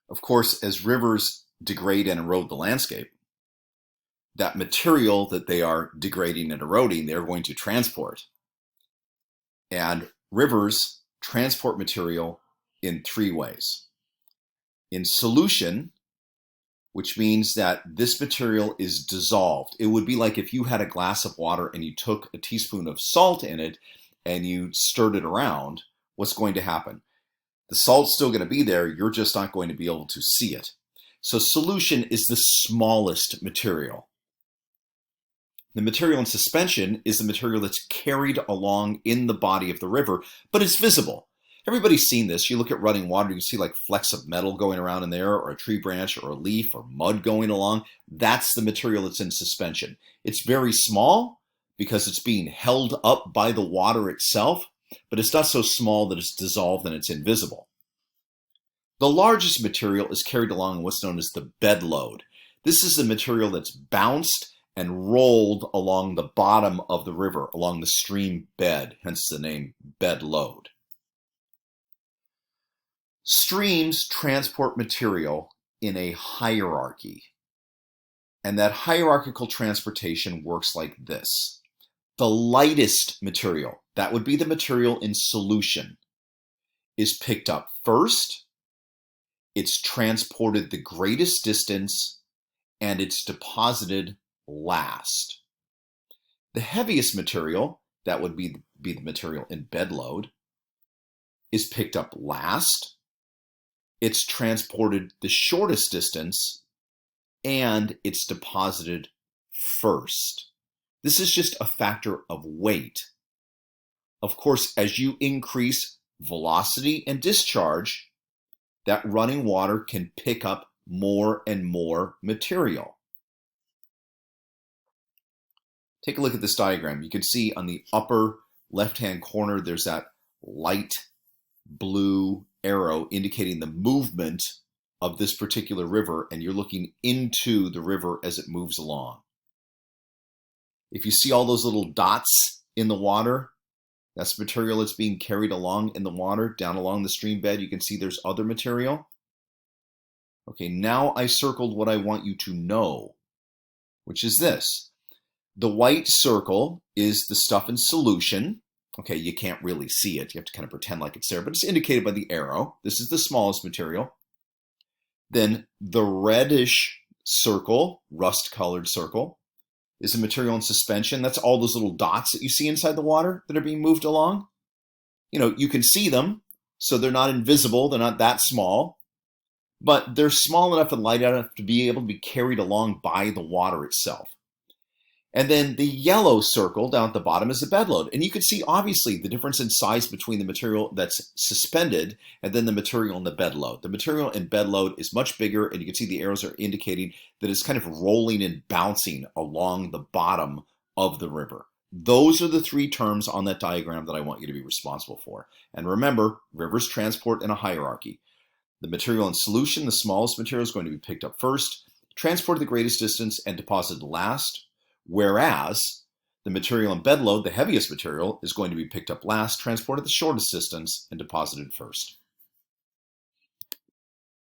Of course, as rivers degrade and erode the landscape, that material that they are degrading and eroding, they're going to transport. And rivers transport material in three ways. In solution, which means that this material is dissolved. It would be like if you had a glass of water and you took a teaspoon of salt in it and you stirred it around. What's going to happen? The salt's still going to be there, you're just not going to be able to see it. So solution is the smallest material. The material in suspension is the material that's carried along in the body of the river, but it's visible. Everybody's seen this. You look at running water, you see like flecks of metal going around in there, or a tree branch, or a leaf, or mud going along. That's the material that's in suspension. It's very small because it's being held up by the water itself, but it's not so small that it's dissolved and it's invisible. The largest material is carried along in what's known as the bed load. This is the material that's bounced and rolled along the bottom of the river, along the stream bed, hence the name bed load. Streams transport material in a hierarchy, and that hierarchical transportation works like this. The lightest material, that would be the material in solution, is picked up first, it's transported the greatest distance, and it's deposited last. The heaviest material, that would be the material in bed load, is picked up last, it's transported the shortest distance, and it's deposited first. This is just a factor of weight. Of course, as you increase velocity and discharge, that running water can pick up more and more material. Take a look at this diagram. You can see on the upper left-hand corner, there's that light blue arrow indicating the movement of this particular river, and you're looking into the river as it moves along. If you see all those little dots in the water, that's material that's being carried along in the water down along the stream bed. You can see there's other material. Okay, now I circled what I want you to know, which is this. The white circle is the stuff in solution. Okay, you can't really see it. You have to kind of pretend like it's there, but it's indicated by the arrow. This is the smallest material. Then the reddish circle, rust-colored circle, is a material in suspension. That's all those little dots that you see inside the water that are being moved along. You know, you can see them, so they're not invisible. They're not that small, but they're small enough and light enough to be able to be carried along by the water itself. And then the yellow circle down at the bottom is the bed load. And you can see obviously the difference in size between the material that's suspended and then the material in the bed load. The material in bed load is much bigger, and you can see the arrows are indicating that it's kind of rolling and bouncing along the bottom of the river. Those are the three terms on that diagram that I want you to be responsible for. And remember, rivers transport in a hierarchy. The material in solution, the smallest material, is going to be picked up first, transported the greatest distance, and deposited last. Whereas the material in bed load, the heaviest material, is going to be picked up last, transported the shortest distance, and deposited first.